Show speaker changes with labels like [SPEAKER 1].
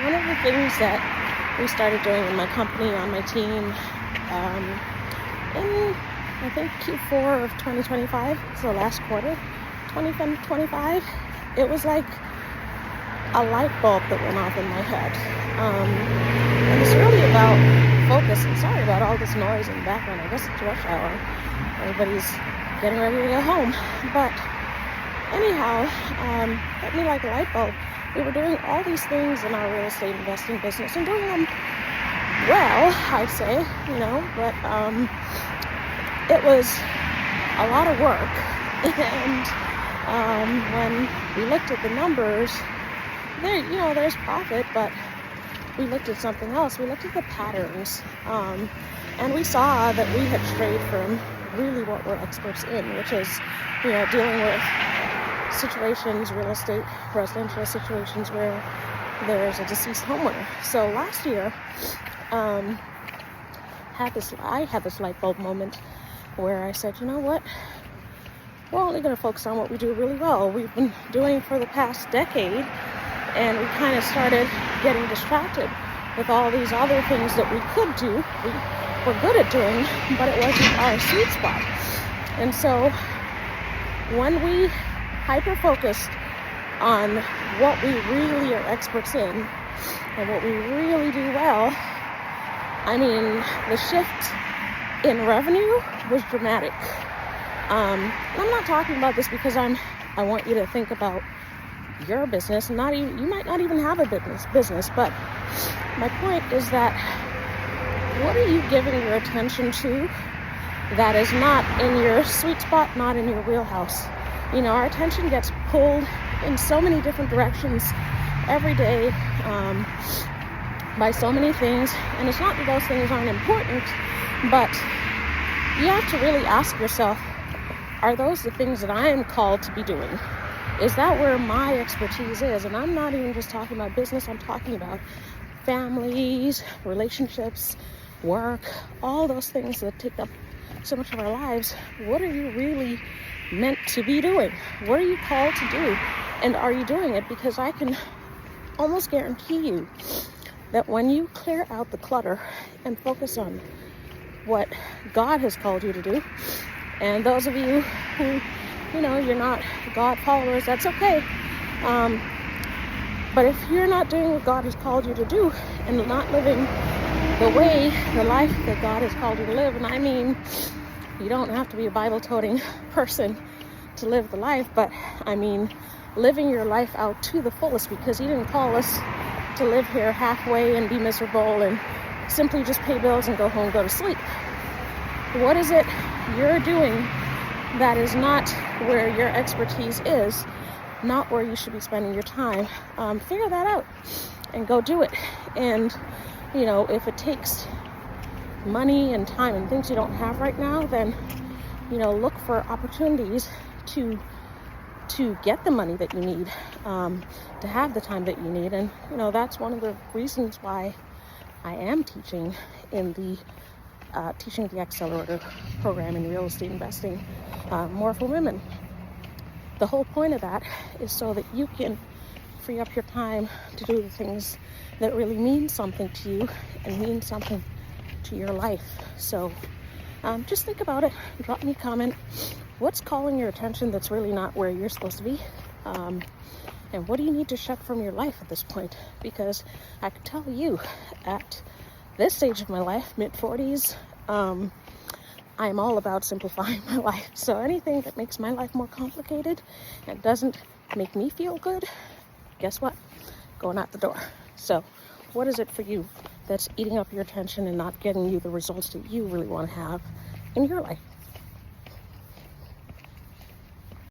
[SPEAKER 1] one of the things that we started doing in my company, on my team, in I think Q4 of 2025, so last quarter, 2025, it was like a light bulb that went off in my head. And it's really about focus. And sorry about all this noise in the background. I guess it's rush hour. Everybody's getting ready to go home. But anyhow, hit me like a light bulb. We were doing all these things in our real estate investing business and doing them well, I'd say, but it was a lot of work. And when we looked at the numbers, there's profit, but we looked at something else. We looked at the patterns, and we saw that we had strayed from really what we're experts in, which is, dealing with situations, real estate, residential situations where there's a deceased homeowner. So last year, I had this light bulb moment where I said, you know what? We're only going to focus on what we do really well. We've been doing for the past decade, and we kind of started getting distracted with all these other things that we could do. We're good at doing, but it wasn't our sweet spot. And so when we hyper-focused on what we really are experts in and what we really do well, the shift in revenue was dramatic. I'm not talking about this because I want you to think about your business. You might not even have a business, but my point is that what are you giving your attention to that is not in your sweet spot, not in your wheelhouse? Our attention gets pulled in so many different directions every day by so many things, and it's not that those things aren't important, but you have to really ask yourself, are those the things that I am called to be doing? Is that where my expertise is? And I'm not even just talking about business, I'm talking about families, relationships, work, all those things that take up so much of our lives. What are you really meant to be doing? What are you called to do? And are you doing it? Because I can almost guarantee you that when you clear out the clutter and focus on what God has called you to do, and those of you who, you're not God followers, that's okay. But if you're not doing what God has called you to do and not living the life that God has called you to live, and you don't have to be a Bible-toting person to live the life, but living your life out to the fullest, because He didn't call us to live here halfway and be miserable and simply just pay bills and go home, go to sleep. What is it you're doing that is not where your expertise is, not where you should be spending your time? Figure that out and go do it. And, if it takes money and time and things you don't have right now, then, look for opportunities to get the money that you need, to have the time that you need. And, that's one of the reasons why I am teaching in the Teaching the Accelerator program in real estate investing, more for women. The whole point of that is so that you can free up your time to do the things that really mean something to you and mean something to your life. So just think about it. Drop me a comment. What's calling your attention that's really not where you're supposed to be? And what do you need to shut from your life at this point? Because I can tell you, at this stage of my life, mid-40s, I'm all about simplifying my life. So anything that makes my life more complicated and doesn't make me feel good, guess what? Going out the door. So what is it for you that's eating up your attention and not getting you the results that you really want to have in your life?